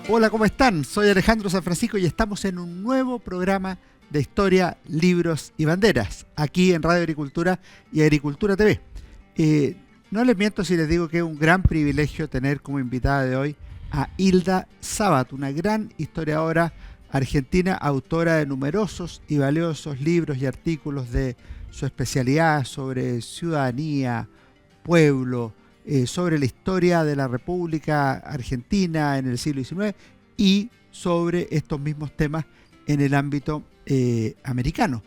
Hola, ¿cómo están? Soy Alejandro San Francisco y estamos en un nuevo programa de historia, libros y banderas, aquí en Radio Agricultura y Agricultura TV. No les miento si les digo que es un gran privilegio tener como invitada de hoy a Hilda Sabato, una gran historiadora argentina, autora de numerosos y valiosos libros y artículos de su especialidad sobre ciudadanía, pueblo, sobre la historia de la República Argentina en el siglo XIX y sobre estos mismos temas en el ámbito americano.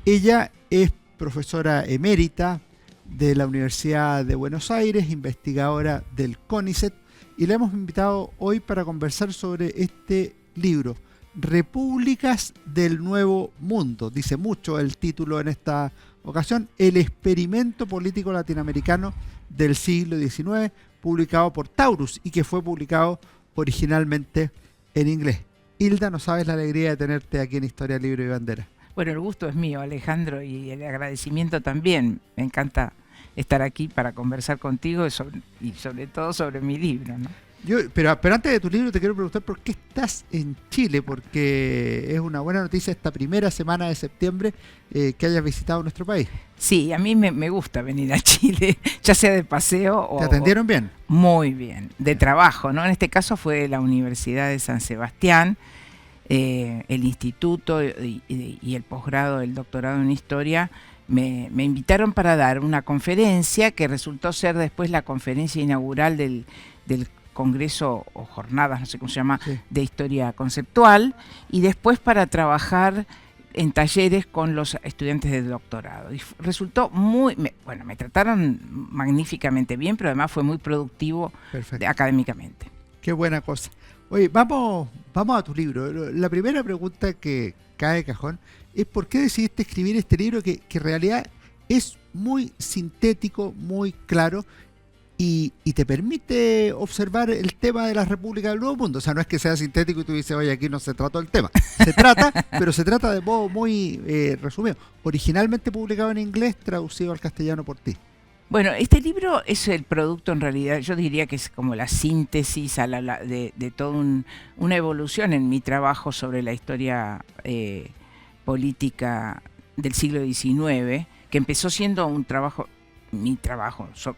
Ella es profesora emérita de la Universidad de Buenos Aires, investigadora del CONICET, y la hemos invitado hoy para conversar sobre este libro, Repúblicas del Nuevo Mundo. Dice mucho el título en esta ocasión, El experimento político latinoamericano del siglo XIX, publicado por Taurus y que fue publicado originalmente en inglés. Hilda, no sabes la alegría de tenerte aquí en Historia, Libro y Bandera. Bueno, el gusto es mío, Alejandro, y el agradecimiento también. Me encanta estar aquí para conversar contigo y sobre todo sobre mi libro, ¿no? Pero antes de tu libro te quiero preguntar por qué estás en Chile, porque es una buena noticia esta primera semana de septiembre que hayas visitado nuestro país. Sí, a mí me gusta venir a Chile, ya sea de paseo o... ¿Te atendieron bien? Muy bien, de trabajo, ¿no? En este caso fue la Universidad de San Sebastián, el instituto y el posgrado, el doctorado en historia. Me invitaron para dar una conferencia que resultó ser después la conferencia inaugural del Congreso o jornadas, no sé cómo se llama, sí, de historia conceptual, y después para trabajar en talleres con los estudiantes de doctorado. Y resultó me trataron magníficamente bien, pero además fue muy productivo académicamente. Qué buena cosa. Oye, vamos a tu libro. La primera pregunta que cae de cajón es ¿por qué decidiste escribir este libro que en realidad es muy sintético, muy claro, y te permite observar el tema de las repúblicas del Nuevo Mundo? O sea, no es que sea sintético y tú dices, oye, aquí no se trató el tema. Se trata, pero se trata de modo muy resumido. Originalmente publicado en inglés, traducido al castellano por ti. Bueno, este libro es el producto, en realidad, yo diría que es como la síntesis de toda una evolución en mi trabajo sobre la historia política del siglo XIX, que empezó siendo un trabajo...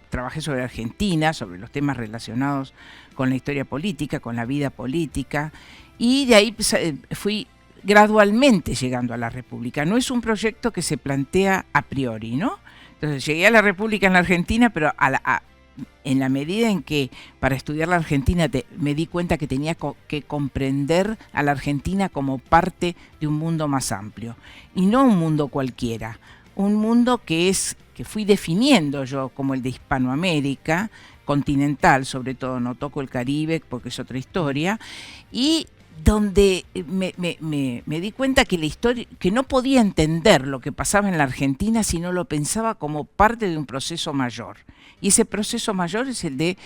trabajé sobre Argentina, sobre los temas relacionados con la historia política, con la vida política, y de ahí fui gradualmente llegando a la República. No es un proyecto que se plantea a priori, ¿no? Entonces llegué a la República en la Argentina, pero en la medida en que para estudiar la Argentina me di cuenta que tenía que comprender a la Argentina como parte de un mundo más amplio, y no un mundo cualquiera, un mundo que fui definiendo yo como el de Hispanoamérica, continental sobre todo, no toco el Caribe porque es otra historia, y donde me di cuenta que la historia, que no podía entender lo que pasaba en la Argentina si no lo pensaba como parte de un proceso mayor. Y ese proceso mayor es el de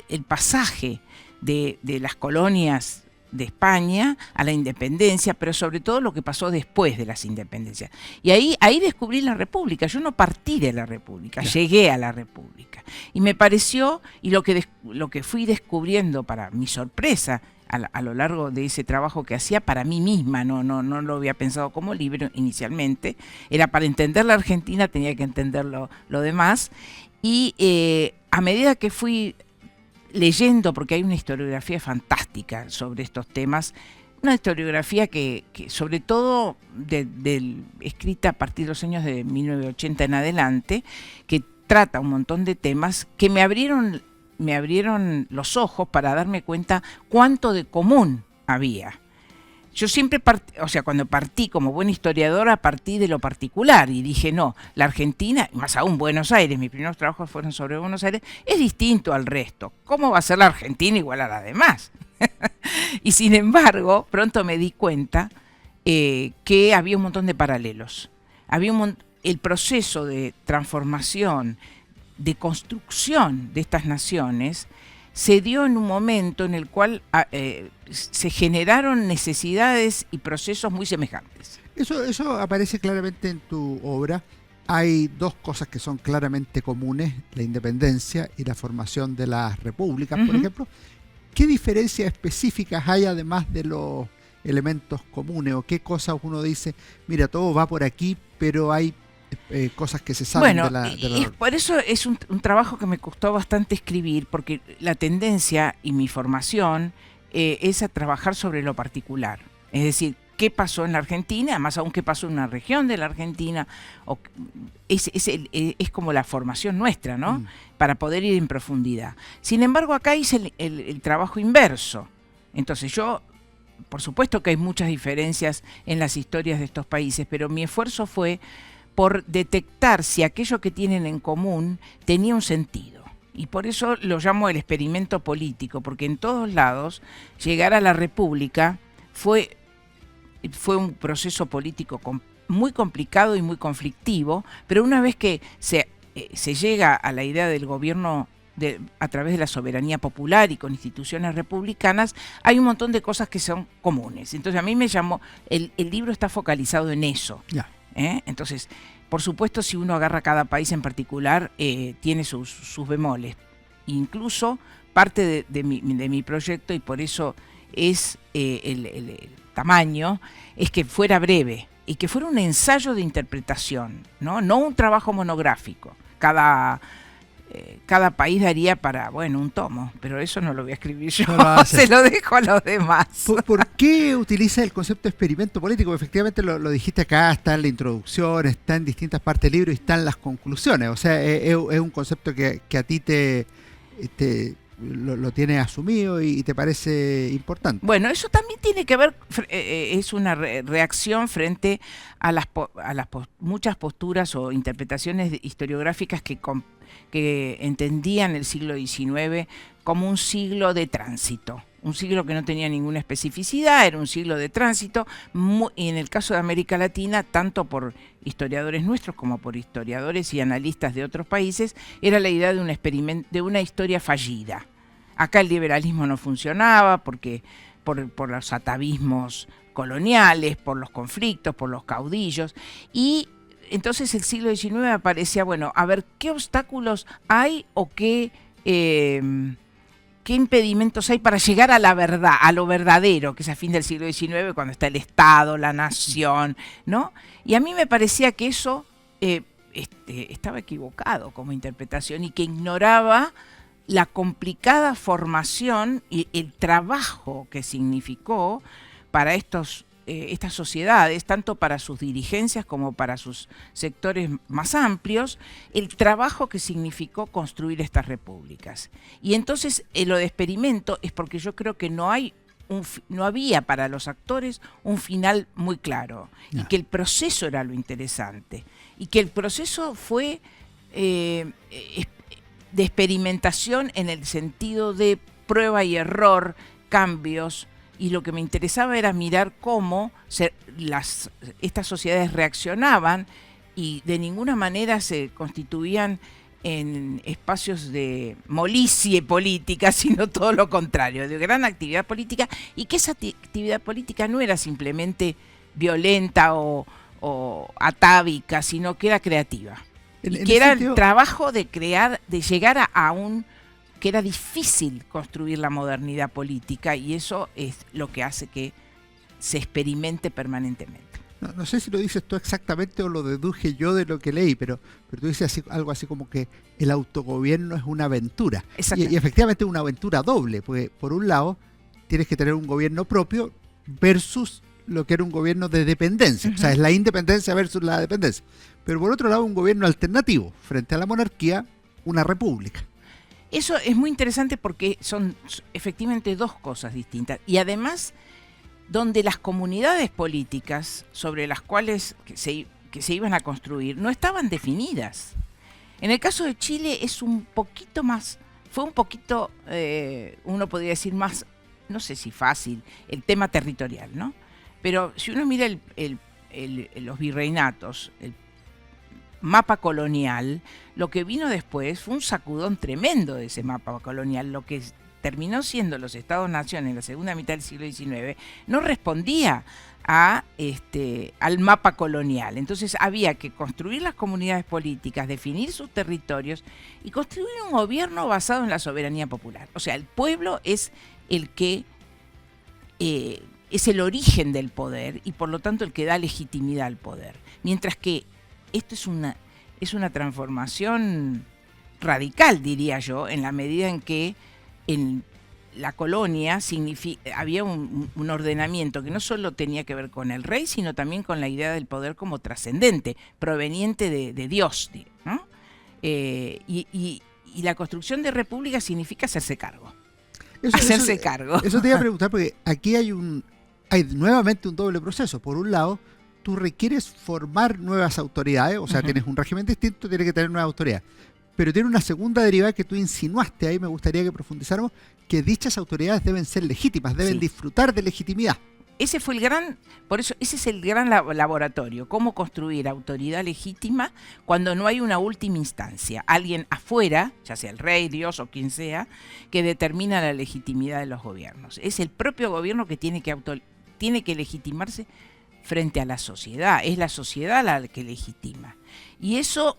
el pasaje de las colonias de España a la independencia, pero sobre todo lo que pasó después de las independencias. Y ahí descubrí la República. Yo no partí de la República, llegué a la República. Y me pareció, y lo que fui descubriendo para mi sorpresa a lo largo de ese trabajo que hacía para mí misma, no lo había pensado como libro inicialmente, era para entender la Argentina tenía que entender lo demás, y a medida que fui leyendo, porque hay una historiografía fantástica sobre estos temas, una historiografía que sobre todo escrita a partir de los años de 1980 en adelante, que trata un montón de temas que me abrieron los ojos para darme cuenta cuánto de común había. Yo siempre cuando partí como buena historiadora, partí de lo particular y dije, no, la Argentina, más aún Buenos Aires, mis primeros trabajos fueron sobre Buenos Aires, es distinto al resto. ¿Cómo va a ser la Argentina igual a la demás? Y sin embargo, pronto me di cuenta que había un montón de paralelos. El proceso de transformación, de construcción de estas naciones, se dio en un momento en el cual se generaron necesidades y procesos muy semejantes. Eso aparece claramente en tu obra. Hay dos cosas que son claramente comunes, la independencia y la formación de las repúblicas, por ejemplo, ¿qué diferencias específicas hay además de los elementos comunes? ¿O qué cosas uno dice, mira, todo va por aquí, pero hay cosas que se salen Bueno, de la... por eso es un trabajo que me costó bastante escribir, porque la tendencia y mi formación es a trabajar sobre lo particular. Es decir, qué pasó en la Argentina, además aún qué pasó en una región de la Argentina, es como la formación nuestra, ¿no? Para poder ir en profundidad. Sin embargo, acá hice el trabajo inverso. Entonces yo, por supuesto que hay muchas diferencias en las historias de estos países, pero mi esfuerzo fue por detectar si aquello que tienen en común tenía un sentido. Y por eso lo llamo el experimento político, porque en todos lados llegar a la República fue un proceso político muy complicado y muy conflictivo, pero una vez que se llega a la idea del gobierno a través de la soberanía popular y con instituciones republicanas, hay un montón de cosas que son comunes. Entonces a mí me llamó, el libro está focalizado en eso. Ya. Entonces, por supuesto, si uno agarra cada país en particular, tiene sus bemoles. Incluso parte de mi proyecto, y por eso es el tamaño, es que fuera breve y que fuera un ensayo de interpretación, no un trabajo monográfico. Cada país daría para, un tomo, pero eso no lo voy a escribir yo, se lo dejo a los demás. ¿Por qué utiliza el concepto de experimento político? Efectivamente lo dijiste acá, está en la introducción, está en distintas partes del libro y están las conclusiones. O sea, es un concepto que a ti lo tienes asumido y te parece importante. Bueno, eso también tiene que ver, es una reacción frente a las muchas posturas o interpretaciones historiográficas que entendían el siglo XIX como un siglo de tránsito, un siglo que no tenía ninguna especificidad, era un siglo de tránsito, y en el caso de América Latina, tanto por historiadores nuestros como por historiadores y analistas de otros países, era la idea de un experimento, de una historia fallida. Acá el liberalismo no funcionaba porque por los atavismos coloniales, por los conflictos, por los caudillos, y entonces el siglo XIX aparecía, a ver qué obstáculos hay o qué impedimentos hay para llegar a la verdad, a lo verdadero, que es a fin del siglo XIX, cuando está el Estado, la nación, ¿no? Y a mí me parecía que eso estaba equivocado como interpretación y que ignoraba la complicada formación y el trabajo que significó para estas sociedades, tanto para sus dirigencias como para sus sectores más amplios, el trabajo que significó construir estas repúblicas. Y entonces lo de experimento es porque yo creo que no había para los actores un final muy claro, y que el proceso era lo interesante, y que el proceso fue de experimentación en el sentido de prueba y error, cambios, y lo que me interesaba era mirar cómo estas sociedades reaccionaban y de ninguna manera se constituían en espacios de molicie política, sino todo lo contrario, de gran actividad política, y que esa actividad política no era simplemente violenta o atávica, sino que era creativa. Y que era el trabajo de llegar a que era difícil construir la modernidad política, y eso es lo que hace que se experimente permanentemente. No sé si lo dices tú exactamente o lo deduje yo de lo que leí, pero tú dices algo así como que el autogobierno es una aventura. Y efectivamente es una aventura doble, porque por un lado tienes que tener un gobierno propio versus lo que era un gobierno de dependencia. O sea, es la independencia versus la dependencia. Pero por otro lado, un gobierno alternativo frente a la monarquía, una república. Eso es muy interesante porque son efectivamente dos cosas distintas. Y además, donde las comunidades políticas sobre las cuales que se iban a construir no estaban definidas. En el caso de Chile es un poquito más, fue un poquito, uno podría decir más, no sé si fácil, el tema territorial, ¿no? Pero si uno mira los virreinatos, el mapa colonial, lo que vino después fue un sacudón tremendo de ese mapa colonial. Lo que terminó siendo los Estados-nación en la segunda mitad del siglo XIX no respondía al mapa colonial. Entonces había que construir las comunidades políticas, definir sus territorios y construir un gobierno basado en la soberanía popular. O sea, el pueblo es el que es el origen del poder y por lo tanto el que da legitimidad al poder. Mientras que esto es una transformación radical, diría yo, en la medida en que en la colonia había un ordenamiento que no solo tenía que ver con el rey, sino también con la idea del poder como trascendente, proveniente de Dios, ¿no? Y la construcción de república significa hacerse cargo. Hacerse cargo. Eso te iba a preguntar, porque aquí hay nuevamente un doble proceso. Por un lado, tú requieres formar nuevas autoridades, o sea, tienes un régimen distinto, tienes que tener nuevas autoridades. Pero tiene una segunda derivada que tú insinuaste ahí, me gustaría que profundizáramos, que dichas autoridades deben ser legítimas, deben disfrutar de legitimidad. Ese es el gran laboratorio, cómo construir autoridad legítima cuando no hay una última instancia, alguien afuera, ya sea el rey, Dios o quien sea, que determina la legitimidad de los gobiernos. Es el propio gobierno que tiene que legitimarse frente a la sociedad, es la sociedad la que legitima. Y eso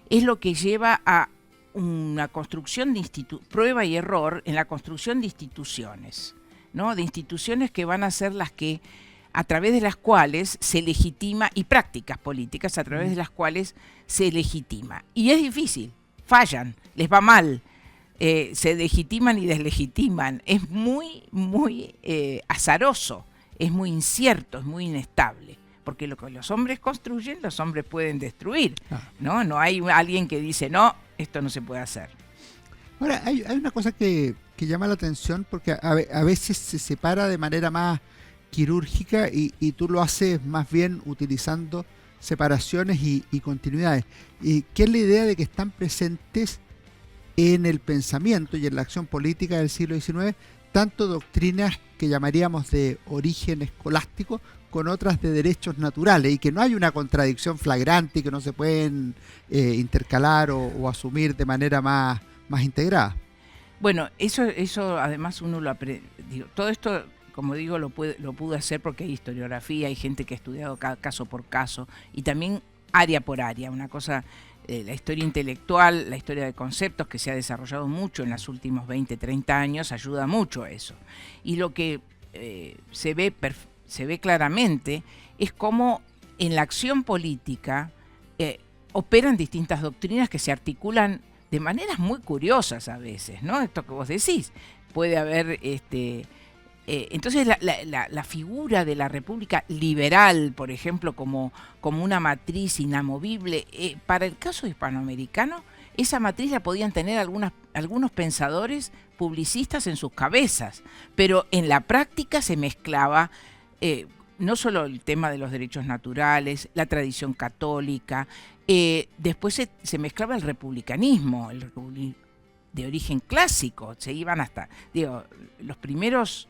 es lo que lleva a una construcción de prueba y error en la construcción de instituciones, ¿no? De instituciones que van a ser las que, a través de las cuales se legitima, y prácticas políticas a través de las cuales se legitima. Y es difícil, fallan, les va mal, se legitiman y deslegitiman, es muy, muy azaroso, es muy incierto, es muy inestable. Porque lo que los hombres construyen, los hombres pueden destruir, ¿no? No hay alguien que dice, no, esto no se puede hacer. Ahora, hay una cosa que llama la atención, porque a veces se separa de manera más quirúrgica y tú lo haces más bien utilizando separaciones y continuidades. ¿Qué es la idea de que están presentes en el pensamiento y en la acción política del siglo XIX tanto doctrinas que llamaríamos de origen escolástico con otras de derechos naturales, y que no hay una contradicción flagrante y que no se pueden intercalar o asumir de manera más integrada? Bueno, eso además uno lo aprende. Todo esto, como digo, lo pude hacer porque hay historiografía, hay gente que ha estudiado caso por caso y también área por área. Una cosa, la historia intelectual, la historia de conceptos que se ha desarrollado mucho en los últimos 20, 30 años, ayuda mucho a eso. Y lo que se ve claramente es cómo en la acción política operan distintas doctrinas que se articulan de maneras muy curiosas a veces, ¿no? Esto que vos decís, puede haber entonces la figura de la república liberal, por ejemplo, como una matriz inamovible, para el caso hispanoamericano, esa matriz la podían tener algunos pensadores publicistas en sus cabezas, pero en la práctica se mezclaba no solo el tema de los derechos naturales, la tradición católica, después se mezclaba el republicanismo, de origen clásico, se iban hasta, los primeros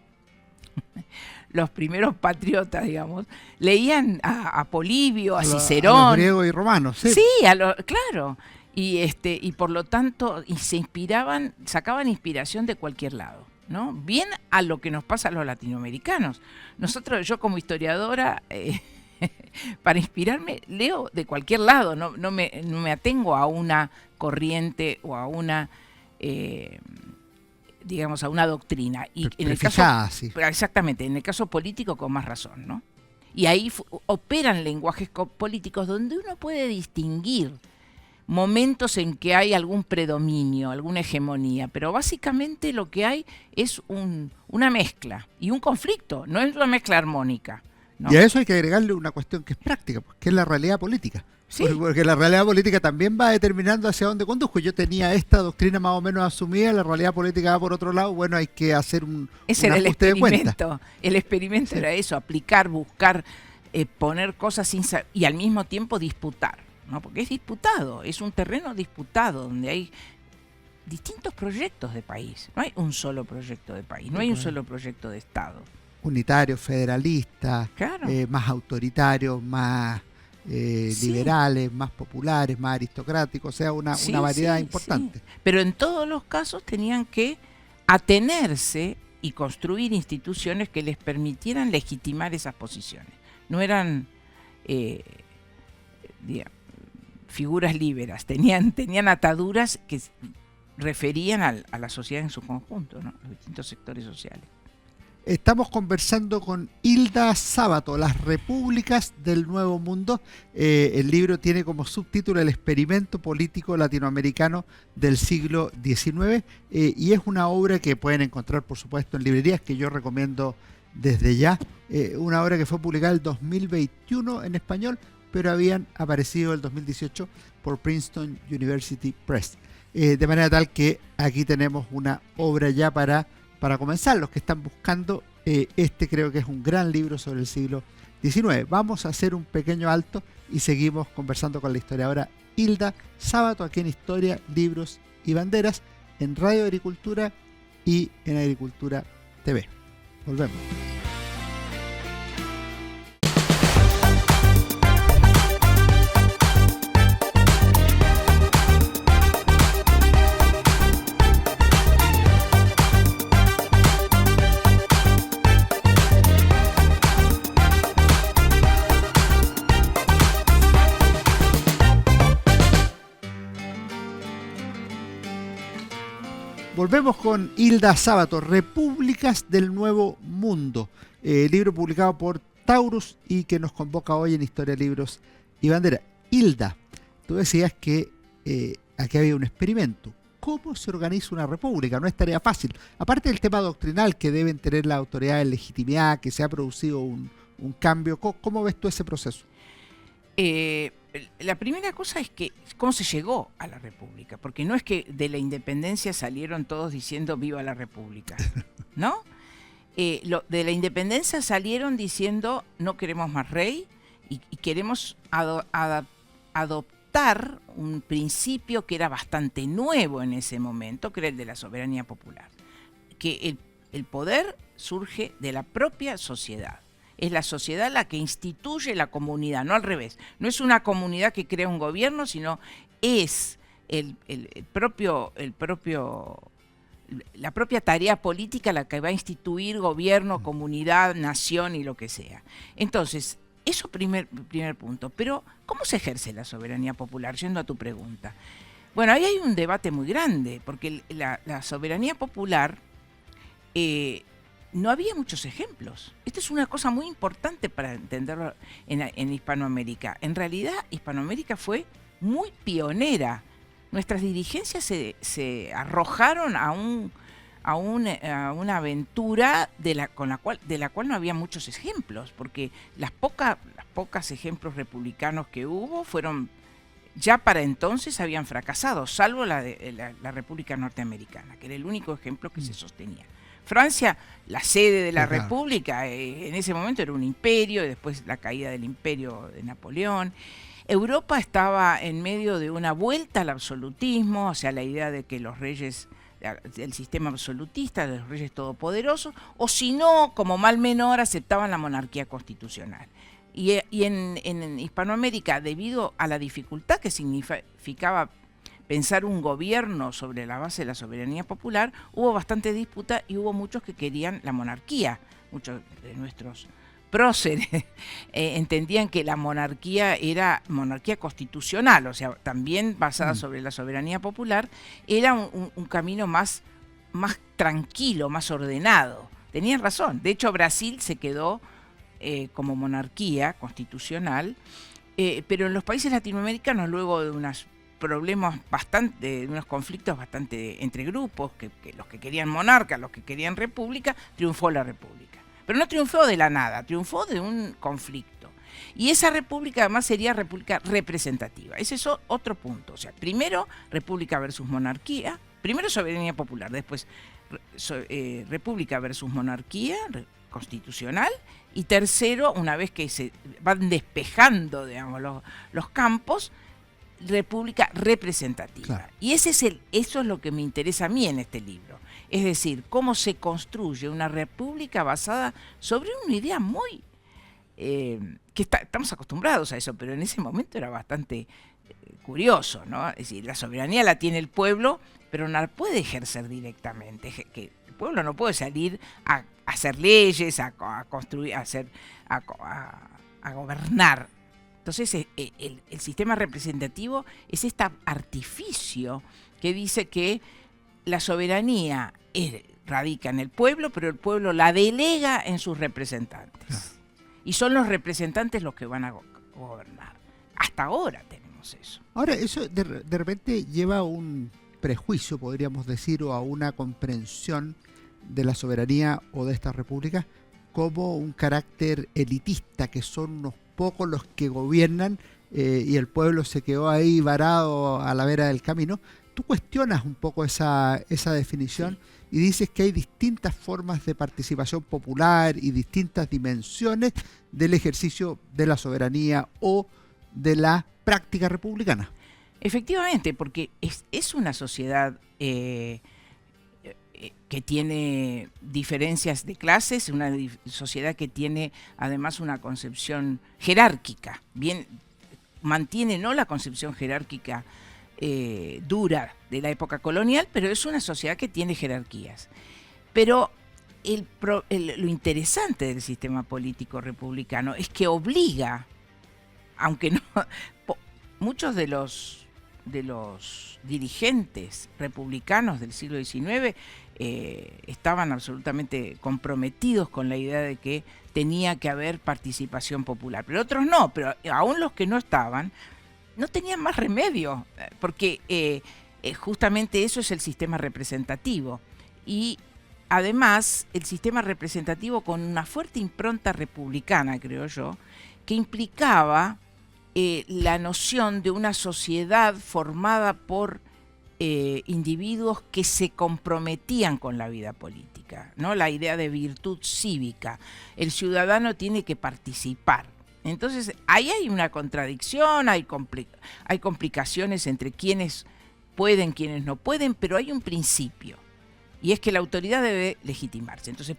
patriotas, digamos, leían a Polibio, a Cicerón. A los griegos y romanos, sí. Sí, claro. Y por lo tanto, se inspiraban, sacaban inspiración de cualquier lado, ¿no? Bien a lo que nos pasa a los latinoamericanos. Yo como historiadora, para inspirarme, leo de cualquier lado, no me atengo a una corriente o a una digamos, a una doctrina. Y en el caso, sí. Exactamente, en el caso político con más razón, ¿no? Y ahí operan lenguajes políticos donde uno puede distinguir momentos en que hay algún predominio, alguna hegemonía, pero básicamente lo que hay es una mezcla y un conflicto, no es una mezcla armónica, ¿no? Y a eso hay que agregarle una cuestión que es práctica, que es la realidad política. Sí. Porque la realidad política también va determinando hacia dónde conduzco. Yo tenía esta doctrina más o menos asumida, la realidad política va por otro lado. Bueno, hay que hacer un ajuste de cuenta. El experimento era eso, aplicar, buscar, poner cosas y al mismo tiempo disputar, ¿no? Porque es disputado, es un terreno disputado donde hay distintos proyectos de país. No hay un solo proyecto de país, no hay un solo proyecto de Estado. Unitario, federalista, claro. Más autoritario, más liberales, más populares, más aristocráticos, o sea, una variedad importante. Sí. Pero en todos los casos tenían que atenerse y construir instituciones que les permitieran legitimar esas posiciones. No eran figuras liberas, tenían ataduras referían a la sociedad en su conjunto, ¿no? Los distintos sectores sociales. Estamos conversando con Hilda Sábato, Las Repúblicas del Nuevo Mundo. El libro tiene como subtítulo El experimento político latinoamericano del siglo XIX y es una obra que pueden encontrar, por supuesto, en librerías, que yo recomiendo desde ya. Una obra que fue publicada el 2021 en español, pero habían aparecido el 2018 por Princeton University Press. De manera tal que aquí tenemos una obra ya para comenzar. Los que están buscando, creo que es un gran libro sobre el siglo XIX. Vamos a hacer un pequeño alto y seguimos conversando con la historiadora Hilda Sábato aquí en Historia, Libros y Banderas, en Radio Agricultura y en Agricultura TV. Volvemos. Volvemos con Hilda Sábato, Repúblicas del Nuevo Mundo, libro publicado por Taurus y que nos convoca hoy en Historia, Libros y Bandera. Hilda, tú decías que aquí había un experimento. ¿Cómo se organiza una república? No es tarea fácil. Aparte del tema doctrinal que deben tener las autoridades de legitimidad, que se ha producido un cambio, ¿cómo ves tú ese proceso? La primera cosa es que cómo se llegó a la República, porque no es que de la independencia salieron todos diciendo viva la República, ¿no? De la independencia salieron diciendo no queremos más rey y queremos adoptar un principio que era bastante nuevo en ese momento, que era el de la soberanía popular, que el poder surge de la propia sociedad. Es la sociedad la que instituye la comunidad, no al revés. No es una comunidad que crea un gobierno, sino es la propia tarea política la que va a instituir gobierno, comunidad, nación y lo que sea. Entonces, eso primer punto. Pero, ¿cómo se ejerce la soberanía popular? Yendo a tu pregunta. Bueno, ahí hay un debate muy grande, porque la soberanía popular... no había muchos ejemplos. Esto es una cosa muy importante para entenderlo en Hispanoamérica. En realidad, Hispanoamérica fue muy pionera. Nuestras dirigencias se arrojaron a una aventura de la cual no había muchos ejemplos, porque las pocas ejemplos republicanos que hubo fueron, ya para entonces habían fracasado, salvo la República Norteamericana, que era el único ejemplo que se sostenía. Francia, la sede de la República, en ese momento era un imperio, y después la caída del imperio de Napoleón. Europa estaba en medio de una vuelta al absolutismo, o sea, la idea de que los reyes, del sistema absolutista, de los reyes todopoderosos, o si no, como mal menor, aceptaban la monarquía constitucional. Y en Hispanoamérica, debido a la dificultad que significaba pensar un gobierno sobre la base de la soberanía popular, hubo bastante disputa y hubo muchos que querían la monarquía. Muchos de nuestros próceres entendían que la monarquía era monarquía constitucional, o sea, también basada sobre la soberanía popular, era un camino más tranquilo, más ordenado. Tenían razón. De hecho, Brasil se quedó como monarquía constitucional, pero en los países latinoamericanos, luego de unos conflictos bastante entre grupos, que los que querían monarca, los que querían república, triunfó la república. Pero no triunfó de la nada, triunfó de un conflicto. Y esa república además sería república representativa. Ese es otro punto. O sea, primero república versus monarquía, primero soberanía popular, después república versus monarquía constitucional, y tercero, una vez que se van despejando, digamos, los campos, república representativa. Claro. Y eso es lo que me interesa a mí en este libro. Es decir, cómo se construye una república basada sobre una idea muy... estamos acostumbrados a eso, pero en ese momento era bastante curioso, ¿no? Es decir, la soberanía la tiene el pueblo, pero no la puede ejercer directamente. Que el pueblo no puede salir a hacer leyes, a construir, a gobernar. Entonces, el sistema representativo es este artificio que dice que la soberanía radica en el pueblo, pero el pueblo la delega en sus representantes. Y son los representantes los que van a gobernar. Hasta ahora tenemos eso. Ahora, eso de repente lleva a un prejuicio, podríamos decir, o a una comprensión de la soberanía o de esta república como un carácter elitista, que son unos pocos los que gobiernan y el pueblo se quedó ahí varado a la vera del camino. Tú cuestionas un poco esa definición y dices que hay distintas formas de participación popular y distintas dimensiones del ejercicio de la soberanía o de la práctica republicana. Efectivamente, porque es una sociedad que tiene diferencias de clases, una sociedad que tiene además una concepción jerárquica, bien mantiene no la concepción jerárquica dura de la época colonial, pero es una sociedad que tiene jerarquías. Pero lo interesante del sistema político republicano es que obliga, aunque no, muchos de los dirigentes republicanos del siglo XIX estaban absolutamente comprometidos con la idea de que tenía que haber participación popular, pero otros no, pero aún los que no estaban, no tenían más remedio, porque justamente eso es el sistema representativo. Y además, el sistema representativo con una fuerte impronta republicana, creo yo, que implicaba la noción de una sociedad formada por individuos que se comprometían con la vida política, ¿no? La idea de virtud cívica. El ciudadano tiene que participar. Entonces, ahí hay una contradicción, hay complicaciones entre quienes pueden, quienes no pueden, pero hay un principio, y es que la autoridad debe legitimarse. Entonces,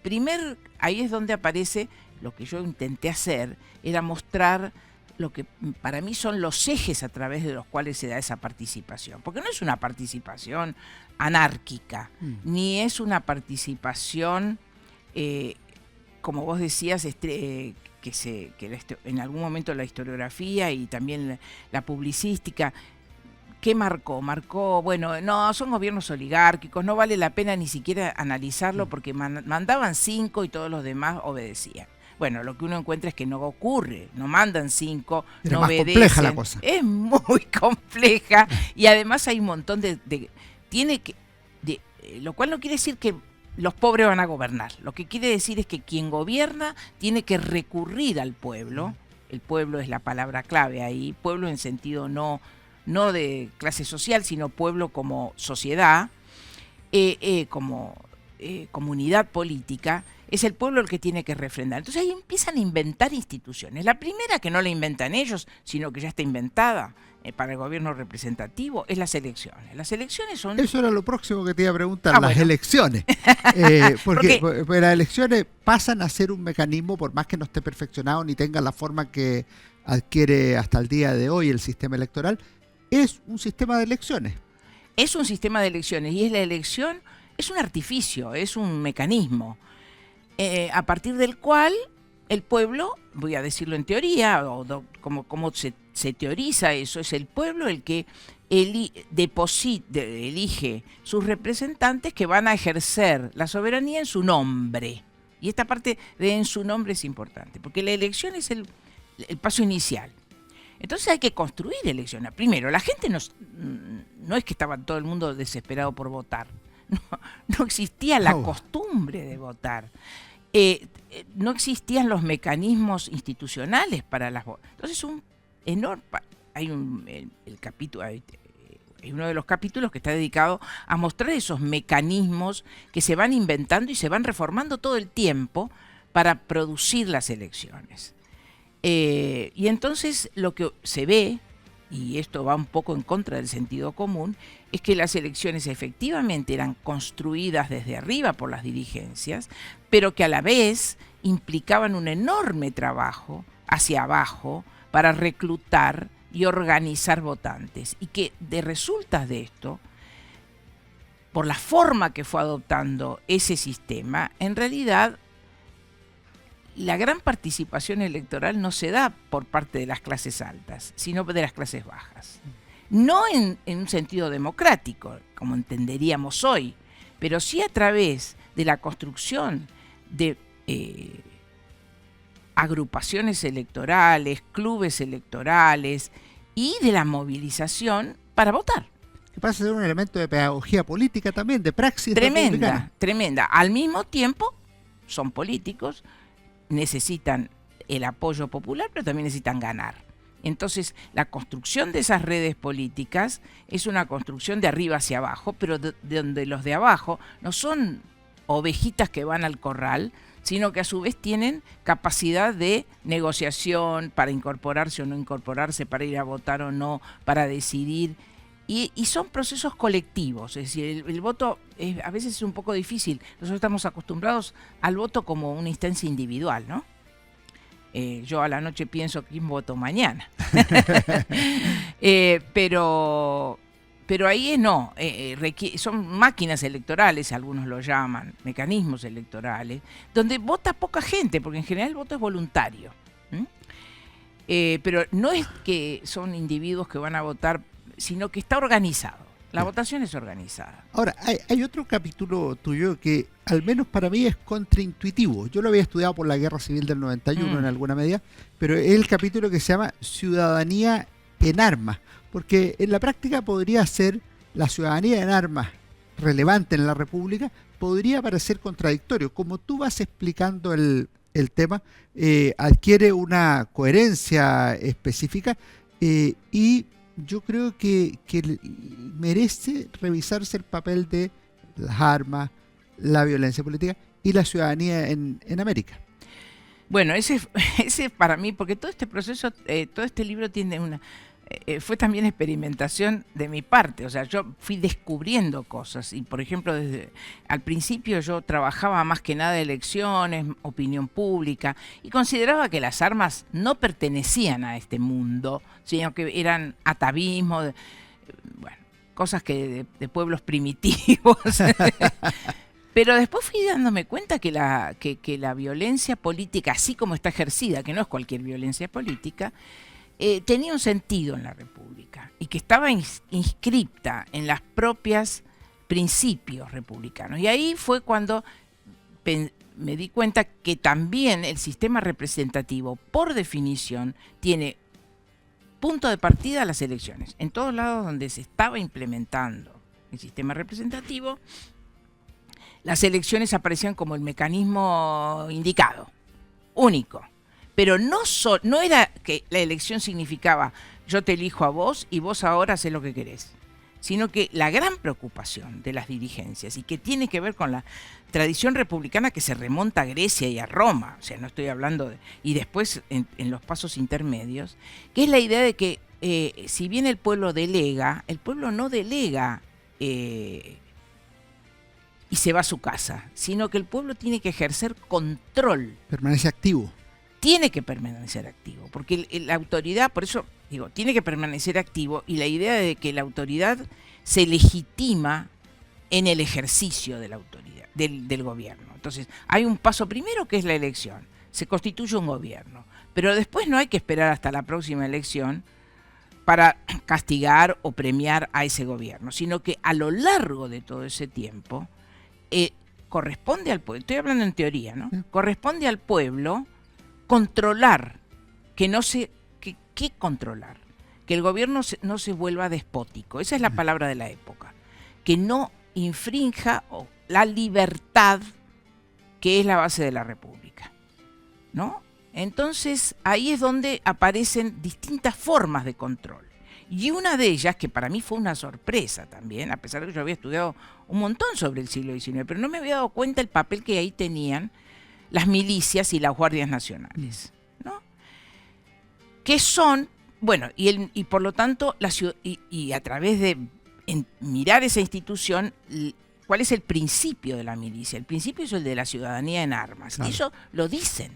ahí es donde aparece lo que yo intenté hacer, era mostrar lo que para mí son los ejes a través de los cuales se da esa participación. Porque no es una participación anárquica, ni es una participación, como vos decías, en algún momento la historiografía y también la publicística, ¿qué marcó? Marcó, bueno, no, son gobiernos oligárquicos, no vale la pena ni siquiera analizarlo porque mandaban 5 y todos los demás obedecían. Bueno, lo que uno encuentra es que no ocurre, no mandan 5, no obedecen. Es compleja la cosa. Es muy compleja y además hay un montón lo cual no quiere decir que los pobres van a gobernar. Lo que quiere decir es que quien gobierna tiene que recurrir al pueblo. El pueblo es la palabra clave ahí, pueblo en sentido no de clase social, sino pueblo como sociedad, como comunidad política. Es el pueblo el que tiene que refrendar. Entonces ahí empiezan a inventar instituciones. La primera, que no la inventan ellos, sino que ya está inventada para el gobierno representativo, es las elecciones. Las elecciones son... Eso era lo próximo que te iba a preguntar, las elecciones. Porque las elecciones pasan a ser un mecanismo, por más que no esté perfeccionado ni tenga la forma que adquiere hasta el día de hoy el sistema electoral, es un sistema de elecciones. Es un sistema de elecciones y la elección es un artificio, es un mecanismo. A partir del cual el pueblo, voy a decirlo en teoría, como se teoriza eso, es el pueblo el que elige sus representantes que van a ejercer la soberanía en su nombre. Y esta parte de en su nombre es importante, porque la elección es el paso inicial. Entonces hay que construir elecciones. Primero, la gente no es que estaba todo el mundo desesperado por votar. No existía la costumbre de votar. No existían los mecanismos institucionales para las votaciones. Entonces hay uno de los capítulos que está dedicado a mostrar esos mecanismos que se van inventando y se van reformando todo el tiempo para producir las elecciones. Y entonces lo que se ve, y esto va un poco en contra del sentido común, es que las elecciones efectivamente eran construidas desde arriba por las dirigencias, pero que a la vez implicaban un enorme trabajo hacia abajo para reclutar y organizar votantes. Y que de resultas de esto, por la forma que fue adoptando ese sistema, en realidad la gran participación electoral no se da por parte de las clases altas, sino de las clases bajas. no en un sentido democrático, como entenderíamos hoy, pero sí a través de la construcción de agrupaciones electorales, clubes electorales y de la movilización para votar. Que pasa a ser un elemento de pedagogía política también, de praxis republicana. Tremenda. Al mismo tiempo, son políticos, necesitan el apoyo popular, pero también necesitan ganar. Entonces, la construcción de esas redes políticas es una construcción de arriba hacia abajo, pero de donde los de abajo no son ovejitas que van al corral, sino que a su vez tienen capacidad de negociación para incorporarse o no incorporarse, para ir a votar o no, para decidir. Y son procesos colectivos, es decir, el voto a veces es un poco difícil. Nosotros estamos acostumbrados al voto como una instancia individual, ¿no? Yo a la noche pienso quién voto mañana. Pero ahí no, son máquinas electorales, algunos lo llaman, mecanismos electorales, donde vota poca gente, porque en general el voto es voluntario. Pero no es que son individuos que van a votar, sino que está organizado. La votación es organizada. Ahora, hay otro capítulo tuyo que al menos para mí es contraintuitivo. Yo lo había estudiado por la Guerra Civil del 91 en alguna medida, pero es el capítulo que se llama Ciudadanía en Armas, porque en la práctica podría ser la ciudadanía en armas relevante en la República, podría parecer contradictorio. Como tú vas explicando el tema, adquiere una coherencia específica y yo creo que merece revisarse el papel de las armas, la violencia política y la ciudadanía en América. Bueno, ese para mí, porque todo este proceso, todo este libro tiene fue también experimentación de mi parte, o sea, yo fui descubriendo cosas y, por ejemplo, desde al principio yo trabajaba más que nada elecciones, opinión pública, y consideraba que las armas no pertenecían a este mundo, sino que eran atavismo, bueno, cosas que de pueblos primitivos. Pero después fui dándome cuenta que la violencia política, así como está ejercida, que no es cualquier violencia política, tenía un sentido en la República y que estaba inscripta en las propias principios republicanos. Y ahí fue cuando me di cuenta que también el sistema representativo, por definición, tiene punto de partida las elecciones. En todos lados donde se estaba implementando el sistema representativo, las elecciones aparecían como el mecanismo indicado, único. Pero no era que la elección significaba yo te elijo a vos y vos ahora haces lo que querés, sino que la gran preocupación de las dirigencias y que tiene que ver con la tradición republicana que se remonta a Grecia y a Roma, o sea, no estoy hablando y después en los pasos intermedios, que es la idea de que si bien el pueblo delega, el pueblo no delega y se va a su casa, sino que el pueblo tiene que ejercer control. Permanece activo. Tiene que permanecer activo, porque la autoridad, por eso digo, tiene que permanecer activo, y la idea de que la autoridad se legitima en el ejercicio de la autoridad, del gobierno. Entonces, hay un paso primero que es la elección, se constituye un gobierno, pero después no hay que esperar hasta la próxima elección para castigar o premiar a ese gobierno, sino que a lo largo de todo ese tiempo corresponde al pueblo, estoy hablando en teoría, ¿no? Corresponde al pueblo controlar, ¿qué controlar? Que el gobierno no se vuelva despótico, esa es la palabra de la época, que no infrinja la libertad que es la base de la República, ¿no? Entonces ahí es donde aparecen distintas formas de control. Y una de ellas, que para mí fue una sorpresa también, a pesar de que yo había estudiado un montón sobre el siglo XIX, pero no me había dado cuenta el papel que ahí tenían las milicias y las guardias nacionales, ¿no? Que son, bueno, y por lo tanto, y a través de mirar esa institución, ¿cuál es el principio de la milicia? El principio es el de la ciudadanía en armas. Claro. Y eso lo dicen.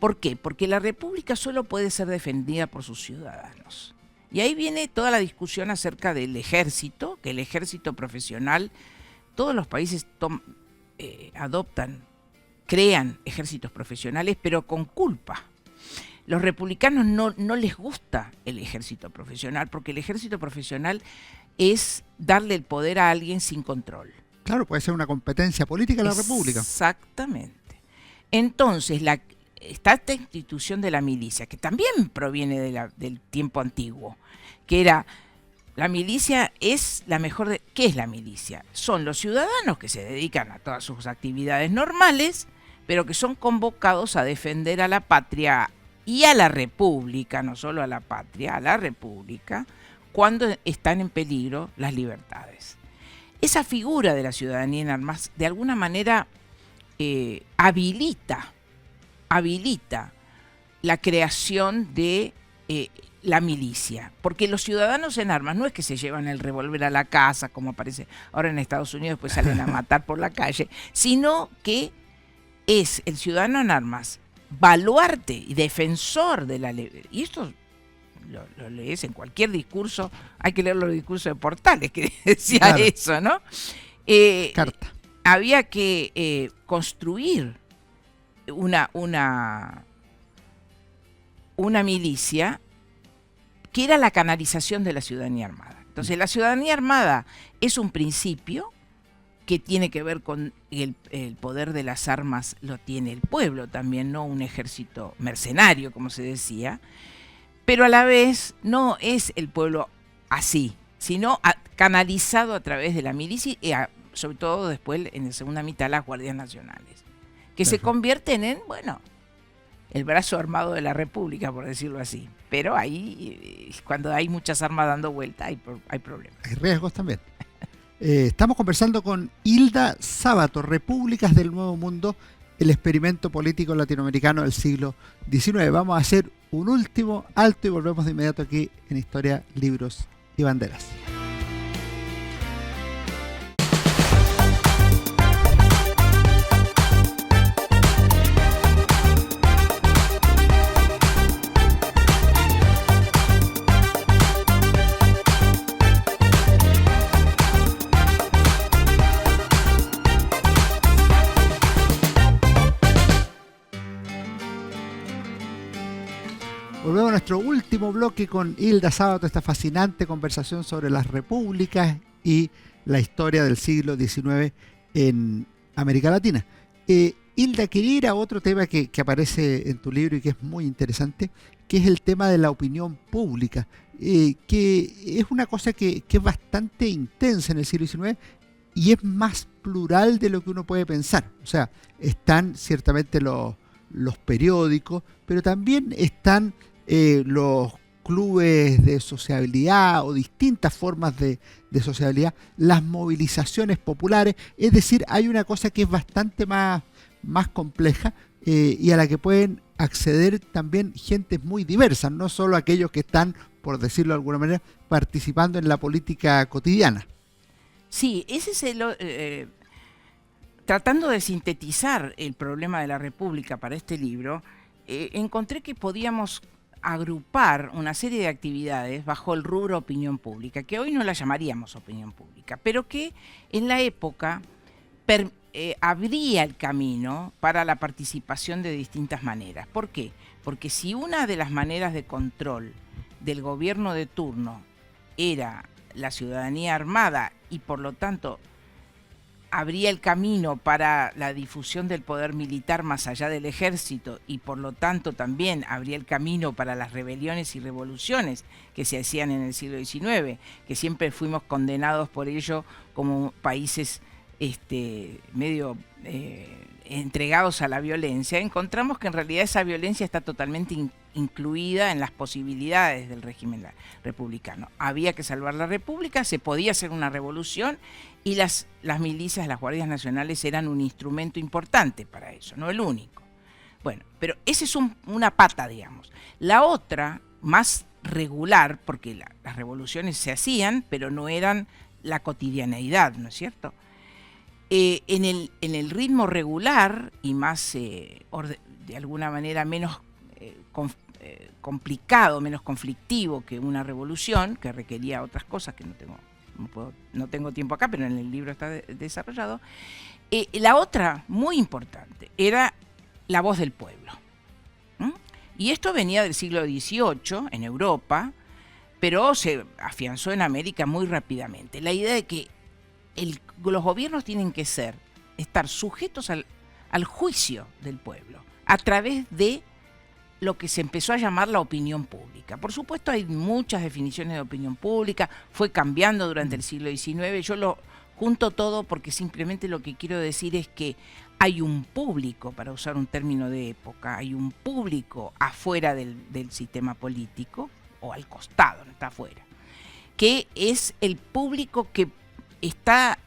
¿Por qué? Porque la República solo puede ser defendida por sus ciudadanos. Y ahí viene toda la discusión acerca del ejército, que el ejército profesional, todos los países crean ejércitos profesionales, pero con culpa. los republicanos no les gusta el ejército profesional, porque el ejército profesional es darle el poder a alguien sin control. Claro, puede ser una competencia política de la República. Exactamente. Entonces, está esta institución de la milicia, que también proviene del tiempo antiguo, que era, la milicia es la mejor ¿qué es la milicia? Son los ciudadanos que se dedican a todas sus actividades normales, pero que son convocados a defender a la patria y a la república, no solo a la patria, a la república, cuando están en peligro las libertades. Esa figura de la ciudadanía en armas, de alguna manera, habilita la creación de la milicia, porque los ciudadanos en armas no es que se llevan el revólver a la casa, como aparece ahora en Estados Unidos, pues salen a matar por la calle, sino que es el ciudadano en armas, baluarte y defensor de la ley. Y esto lo lees en cualquier discurso, hay que leer los discursos de Portales, que decía claro. Eso, ¿no? Carta. Había que construir una milicia que era la canalización de la ciudadanía armada. Entonces, la ciudadanía armada es un principio que tiene que ver con el poder de las armas, lo tiene el pueblo también, no un ejército mercenario, como se decía, pero a la vez no es el pueblo así, sino canalizado a través de la milicia y sobre todo después, en la segunda mitad, las guardias nacionales, que se convierten en, bueno, el brazo armado de la República, por decirlo así. Pero ahí, cuando hay muchas armas dando vuelta, hay problemas. Hay riesgos también. Estamos conversando con Hilda Sábato, Repúblicas del Nuevo Mundo, el experimento político latinoamericano del siglo XIX. Vamos a hacer un último alto y volvemos de inmediato aquí en Historia, Libros y Banderas. Volvemos a nuestro último bloque con Hilda Sábato, esta fascinante conversación sobre las repúblicas y la historia del siglo XIX en América Latina. Hilda, quería ir a otro tema que aparece en tu libro y que es muy interesante, que es el tema de la opinión pública, que es una cosa que es bastante intensa en el siglo XIX y es más plural de lo que uno puede pensar. O sea, están ciertamente los periódicos, pero también están los clubes de sociabilidad o distintas formas de sociabilidad, las movilizaciones populares, es decir, hay una cosa que es bastante más compleja y a la que pueden acceder también gentes muy diversas, no solo aquellos que están, por decirlo de alguna manera, participando en la política cotidiana. Sí, ese es tratando de sintetizar el problema de la República para este libro, encontré que podíamos agrupar una serie de actividades bajo el rubro opinión pública, que hoy no la llamaríamos opinión pública, pero que en la época abría el camino para la participación de distintas maneras. ¿Por qué? Porque si una de las maneras de control del gobierno de turno era la ciudadanía armada y por lo tanto abría el camino para la difusión del poder militar más allá del ejército y por lo tanto también abría el camino para las rebeliones y revoluciones que se hacían en el siglo XIX, que siempre fuimos condenados por ello como países medio entregados a la violencia. Encontramos que en realidad esa violencia está totalmente incluida en las posibilidades del régimen republicano. Había que salvar la República, se podía hacer una revolución y las milicias, las guardias nacionales eran un instrumento importante para eso, no el único. Bueno, pero esa es una pata, digamos. La otra, más regular, porque las revoluciones se hacían, pero no eran la cotidianeidad, ¿no es cierto? En el ritmo regular y más, de alguna manera, menos complicado, menos conflictivo que una revolución, que requería otras cosas que no tengo tiempo acá, pero en el libro está desarrollado. La otra, muy importante, era la voz del pueblo. Y esto venía del siglo XVIII en Europa, pero se afianzó en América muy rápidamente. La idea de que los gobiernos tienen que estar sujetos al juicio del pueblo, a través de lo que se empezó a llamar la opinión pública. Por supuesto, hay muchas definiciones de opinión pública, fue cambiando durante el siglo XIX. Yo lo junto todo porque simplemente lo que quiero decir es que hay un público, para usar un término de época, hay un público afuera del sistema político, o al costado, no está afuera, que es el público que está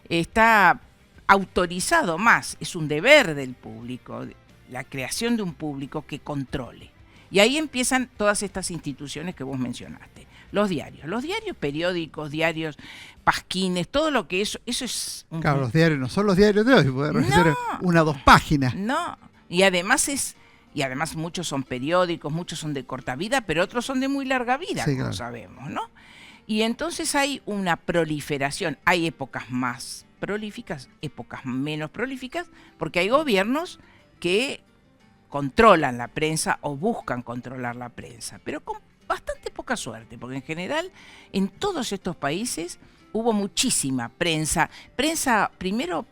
está autorizado más, es un deber del público, la creación de un público que controle. Y ahí empiezan todas estas instituciones que vos mencionaste. Los diarios, periódicos, diarios, pasquines, todo lo que eso es... Claro, los diarios no son los diarios de hoy, puede ser una o dos páginas. No, y además muchos son periódicos, muchos son de corta vida, pero otros son de muy larga vida, sí, como claro. Sabemos, ¿no? Y entonces hay una proliferación, hay épocas más prolíficas, épocas menos prolíficas, porque hay gobiernos que controlan la prensa o buscan controlar la prensa, pero con bastante poca suerte, porque en general en todos estos países hubo muchísima prensa. Prensa, primero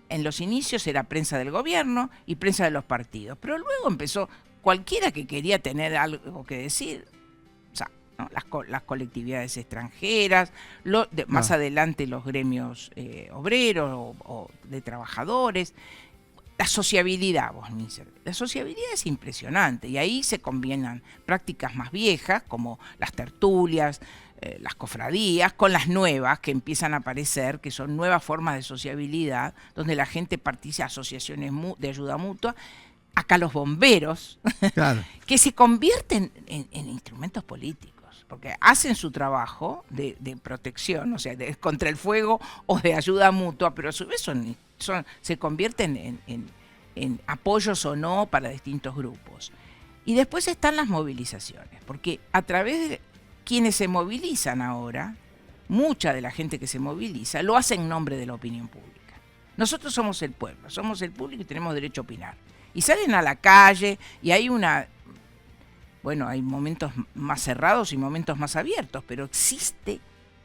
en los inicios era prensa del gobierno y prensa de los partidos, pero luego empezó cualquiera que quería tener algo que decir, o sea, ¿no? Las colectividades extranjeras, más adelante los gremios obreros o de trabajadores. La sociabilidad, la sociabilidad es impresionante y ahí se combinan prácticas más viejas como las tertulias, las cofradías, con las nuevas que empiezan a aparecer, que son nuevas formas de sociabilidad, donde la gente participa, asociaciones de ayuda mutua, acá los bomberos, claro. Que se convierten en instrumentos políticos, porque hacen su trabajo de protección, o sea, contra el fuego o de ayuda mutua, pero a su vez se convierten en apoyos o no para distintos grupos. Y después están las movilizaciones, porque a través de quienes se movilizan ahora, mucha de la gente que se moviliza lo hace en nombre de la opinión pública. Nosotros somos el pueblo, somos el público y tenemos derecho a opinar. Y salen a la calle y hay hay momentos más cerrados y momentos más abiertos, pero existe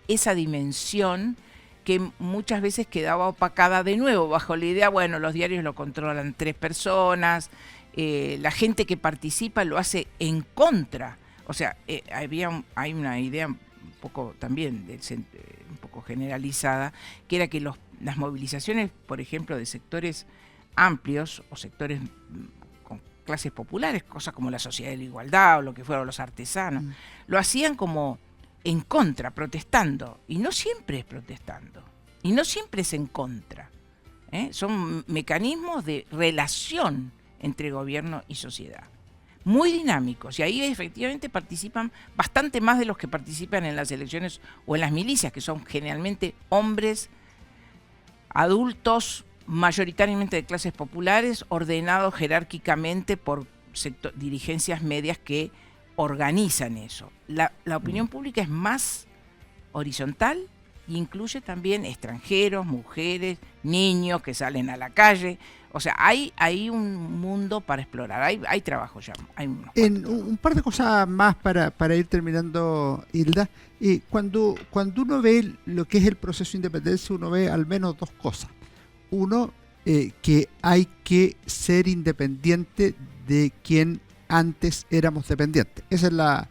esa dimensión que muchas veces quedaba opacada de nuevo bajo la idea, los diarios lo controlan 3 personas, la gente que participa lo hace en contra. O sea, hay una idea un poco también un poco generalizada, que era que las movilizaciones, por ejemplo, de sectores amplios o sectores con clases populares, cosas como la Sociedad de la Igualdad o lo que fueron los artesanos, lo hacían como en contra, protestando, y no siempre es protestando, y no siempre es en contra, son mecanismos de relación entre gobierno y sociedad, muy dinámicos, y ahí efectivamente participan bastante más de los que participan en las elecciones o en las milicias, que son generalmente hombres adultos, mayoritariamente de clases populares, ordenados jerárquicamente por dirigencias medias que organizan eso. La opinión pública es más horizontal e incluye también extranjeros, mujeres, niños que salen a la calle. O sea, hay un mundo para explorar, hay trabajo ya. Un par de cosas más para ir terminando, Hilda. Cuando uno ve lo que es el proceso de independencia, uno ve al menos 2 cosas. Uno, que hay que ser independiente de quien antes éramos dependientes. Esa es la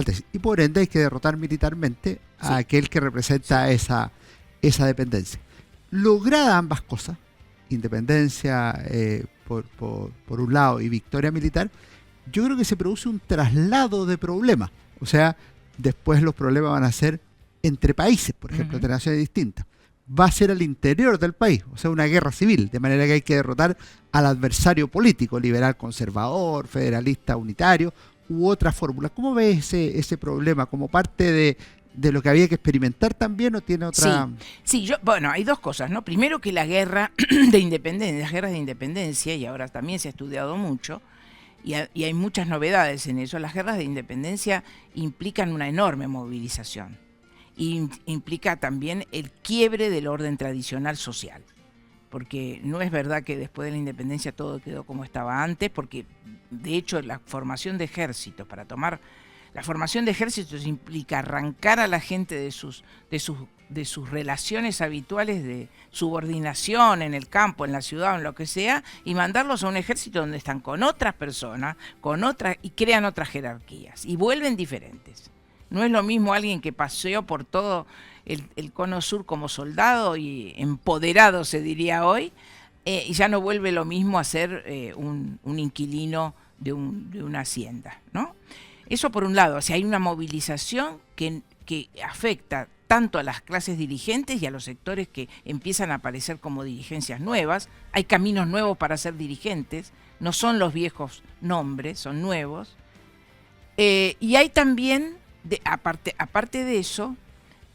tesis. Y por ende hay que derrotar militarmente a aquel que representa esa dependencia. Logradas ambas cosas, independencia por un lado y victoria militar, yo creo que se produce un traslado de problemas. O sea, después los problemas van a ser entre países, por ejemplo, entre naciones distintas. Va a ser al interior del país, o sea, una guerra civil, de manera que hay que derrotar al adversario político, liberal conservador, federalista unitario, u otra fórmula. ¿Cómo ves ese problema? ¿Como parte de lo que había que experimentar también o tiene otra...? Sí, hay 2 cosas, ¿no? Primero, que la guerra de independencia, las guerras de independencia, y ahora también se ha estudiado mucho, y hay muchas novedades en eso, las guerras de independencia implican una enorme movilización. Y implica también el quiebre del orden tradicional social. porque no es verdad que después de la independencia todo quedó como estaba antes, porque de hecho la formación de ejércitos, la formación de ejércitos implica arrancar a la gente de sus relaciones habituales de subordinación en el campo, en la ciudad o en lo que sea, y mandarlos a un ejército donde están con otras personas, y crean otras jerarquías, y vuelven diferentes. No es lo mismo alguien que paseó por todo el cono sur como soldado y empoderado, se diría hoy, y ya no vuelve lo mismo a ser un inquilino de una hacienda, ¿no? Eso por un lado, o sea, hay una movilización que afecta tanto a las clases dirigentes y a los sectores que empiezan a aparecer como dirigencias nuevas. Hay caminos nuevos para ser dirigentes, no son los viejos nombres, son nuevos. Y hay también, aparte de eso,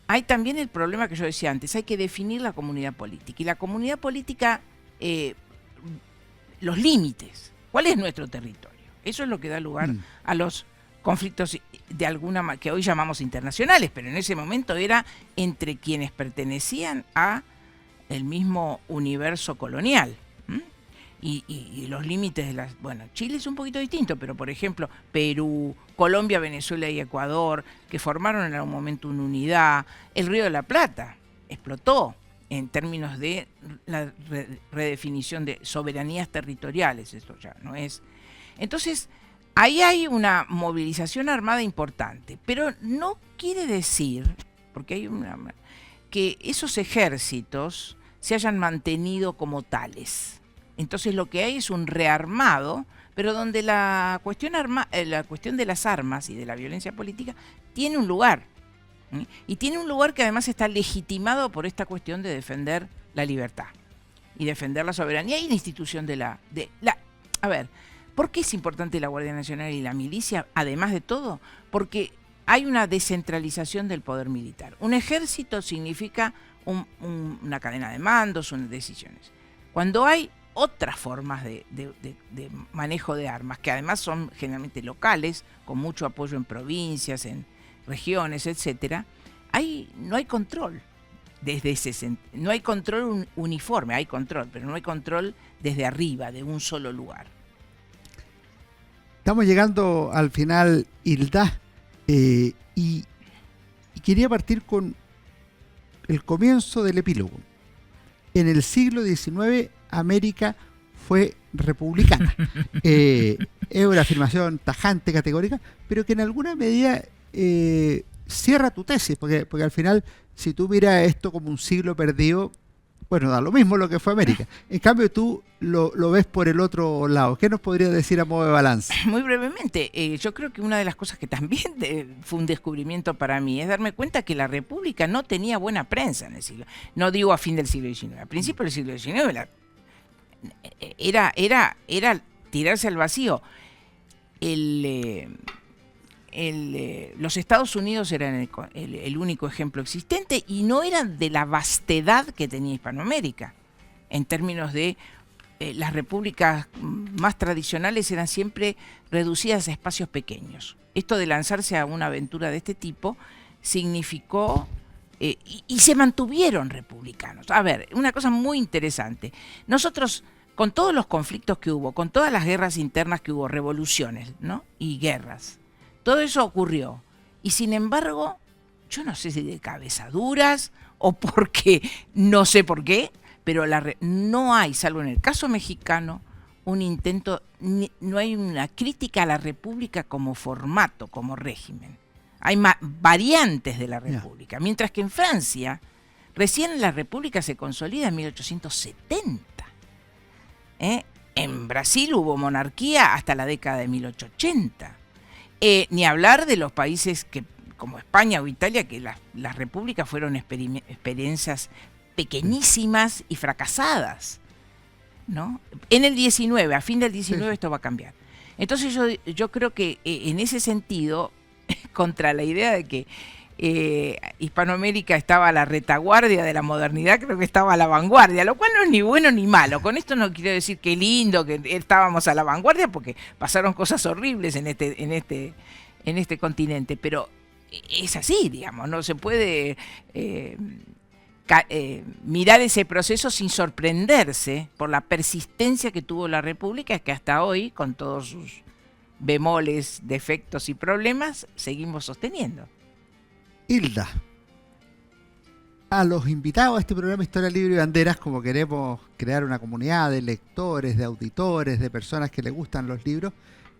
hay también el problema que yo decía antes, hay que definir la comunidad política. Y la comunidad política, los límites, ¿cuál es nuestro territorio? Eso es lo que da lugar a los conflictos que hoy llamamos internacionales, pero en ese momento era entre quienes pertenecían a el mismo universo colonial. Y los límites de Chile es un poquito distinto, pero por ejemplo, Perú, Colombia, Venezuela y Ecuador, que formaron en algún momento una unidad, el Río de la Plata explotó en términos de la redefinición de soberanías territoriales, esto ya no es. Entonces, ahí hay una movilización armada importante, pero no quiere decir, porque que esos ejércitos se hayan mantenido como tales. Entonces lo que hay es un rearmado, pero donde la cuestión de las armas y de la violencia política tiene un lugar. Y tiene un lugar que además está legitimado por esta cuestión de defender la libertad y defender la soberanía y la institución A ver, ¿por qué es importante la Guardia Nacional y la milicia? Además de todo, porque hay una descentralización del poder militar. Un ejército significa una cadena de mandos, unas decisiones. Cuando hay otras formas de manejo de armas, que además son generalmente locales, con mucho apoyo en provincias, en regiones, etcétera, no hay control no hay control uniforme, hay control, pero no hay control desde arriba, de un solo lugar. Estamos llegando al final, Hilda, y quería partir con el comienzo del epílogo. En el siglo XIX, América fue republicana. Es una afirmación tajante, categórica, pero que en alguna medida cierra tu tesis, porque al final, si tú miras esto como un siglo perdido, bueno, da lo mismo lo que fue América. En cambio, tú lo ves por el otro lado. ¿Qué nos podrías decir a modo de balance? Muy brevemente, yo creo que una de las cosas que también fue un descubrimiento para mí es darme cuenta que la República no tenía buena prensa en el siglo. No digo a fin del siglo XIX, a principios del siglo XIX era tirarse al vacío. Los Estados Unidos eran el único ejemplo existente y no eran de la vastedad que tenía Hispanoamérica. En términos de las repúblicas más tradicionales eran siempre reducidas a espacios pequeños. Esto de lanzarse a una aventura de este tipo significó y se mantuvieron republicanos. A ver, una cosa muy interesante. Nosotros, con todos los conflictos que hubo, con todas las guerras internas que hubo, revoluciones, ¿no? Y guerras, todo eso ocurrió. Y sin embargo, yo no sé si de cabezaduras o porque no sé por qué, pero no hay, salvo en el caso mexicano, un intento, no hay una crítica a la República como formato, como régimen. Hay variantes de la República. Mientras que en Francia, recién la República se consolida en 1870. En Brasil hubo monarquía hasta la década de 1880. Ni hablar de los países como España o Italia, que las repúblicas fueron experiencias pequeñísimas y fracasadas, ¿no? En el 19, a fin del 19 esto va a cambiar. Entonces yo creo que en ese sentido, contra la idea de que Hispanoamérica estaba a la retaguardia de la modernidad, creo que estaba a la vanguardia, lo cual no es ni bueno ni malo. Con esto no quiero decir que lindo que estábamos a la vanguardia, porque pasaron cosas horribles en este continente, pero es así, digamos, no se puede mirar ese proceso sin sorprenderse por la persistencia que tuvo la República, que hasta hoy, con todos sus bemoles, defectos y problemas, seguimos sosteniendo. Hilda, a los invitados a este programa Historia, Libros y Banderas, como queremos crear una comunidad de lectores, de auditores, de personas que les gustan los libros,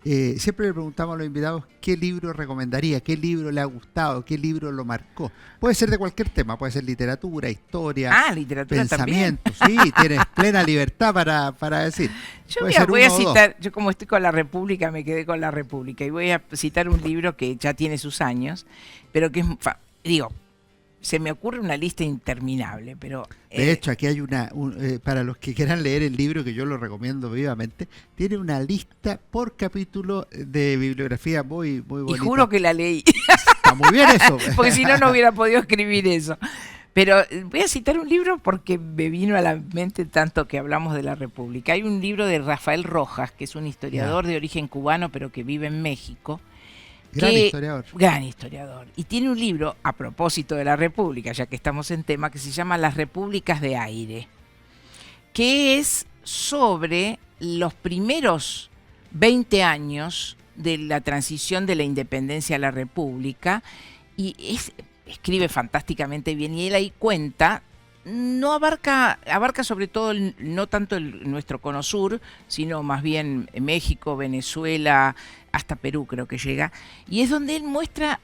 siempre le preguntamos a los invitados qué libro recomendaría, qué libro le ha gustado, qué libro lo marcó. Puede ser de cualquier tema, puede ser literatura, historia, literatura pensamiento. Sí, tienes plena libertad para decir. Yo voy a citar, yo como estoy con la República, me quedé con la República, y voy a citar un libro que ya tiene sus años, pero que es, se me ocurre una lista interminable, pero... De hecho, aquí hay para los que quieran leer el libro, que yo lo recomiendo vivamente, tiene una lista por capítulo de bibliografía muy bonita. Y juro que la leí. Está muy bien eso. Porque si no, no hubiera podido escribir eso. Pero voy a citar un libro porque me vino a la mente tanto que hablamos de la República. Hay un libro de Rafael Rojas, que es un historiador de origen cubano, pero que vive en México. Gran historiador. Y tiene un libro, a propósito de la República, ya que estamos en tema, que se llama Las Repúblicas de Aire, que es sobre los primeros 20 años de la transición de la independencia a la República, y escribe fantásticamente bien, y él ahí cuenta, no abarca sobre todo no tanto nuestro cono sur, sino más bien México, Venezuela, hasta Perú creo que llega, y es donde él muestra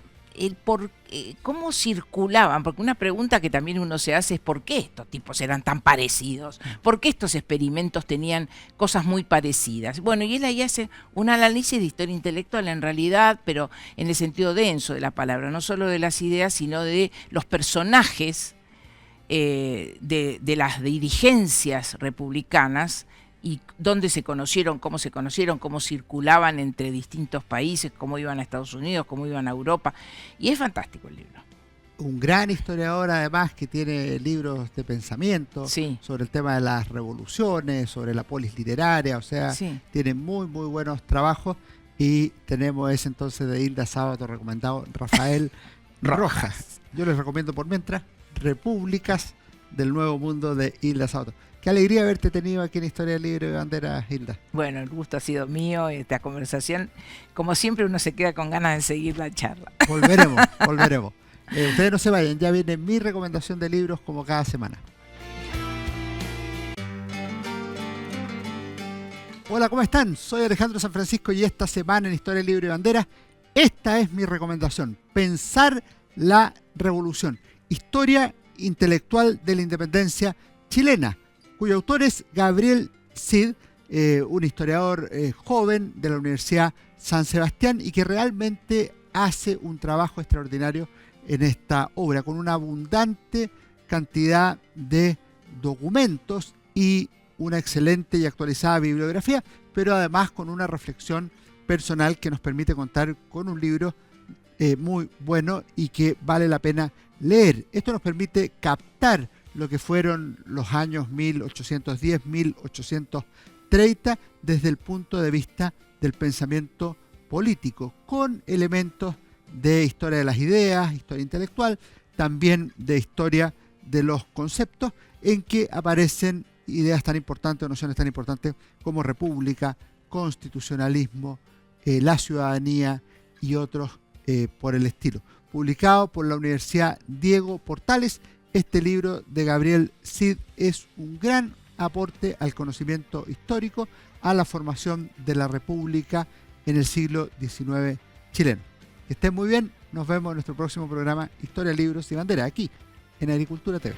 cómo circulaban, porque una pregunta que también uno se hace es ¿por qué estos tipos eran tan parecidos? ¿Por qué estos experimentos tenían cosas muy parecidas? Bueno, y él ahí hace un análisis de historia intelectual en realidad, pero en el sentido denso de la palabra, no solo de las ideas, sino de los personajes de las dirigencias republicanas, y dónde se conocieron, cómo circulaban entre distintos países, cómo iban a Estados Unidos, cómo iban a Europa, y es fantástico el libro. Un gran historiador además que tiene libros de pensamiento sobre el tema de las revoluciones, sobre la polis literaria, o sea, tiene muy buenos trabajos, y tenemos ese entonces de Hilda Sábato recomendado, Rafael Rojas. Yo les recomiendo por mientras Repúblicas del Nuevo Mundo de Hilda Sábato. Qué alegría haberte tenido aquí en Historia, Libros y Banderas, Hilda. Bueno, el gusto ha sido mío, esta conversación. Como siempre, uno se queda con ganas de seguir la charla. Volveremos. Ustedes no se vayan, ya viene mi recomendación de libros como cada semana. Hola, ¿cómo están? Soy Alejandro San Francisco, y esta semana en Historia, Libros y Banderas, esta es mi recomendación: Pensar la Revolución, historia intelectual de la independencia chilena, cuyo autor es Gabriel Cid, un historiador joven de la Universidad San Sebastián, y que realmente hace un trabajo extraordinario en esta obra, con una abundante cantidad de documentos y una excelente y actualizada bibliografía, pero además con una reflexión personal que nos permite contar con un libro muy bueno y que vale la pena leer. Esto nos permite captar lo que fueron los años 1810, 1830, desde el punto de vista del pensamiento político, con elementos de historia de las ideas, historia intelectual, también de historia de los conceptos, en que aparecen ideas tan importantes, nociones tan importantes como república, constitucionalismo, la ciudadanía y otros por el estilo. Publicado por la Universidad Diego Portales, este libro de Gabriel Cid es un gran aporte al conocimiento histórico, a la formación de la República en el siglo XIX chileno. Que estén muy bien, nos vemos en nuestro próximo programa Historia, Libros y Banderas, aquí en Agricultura TV.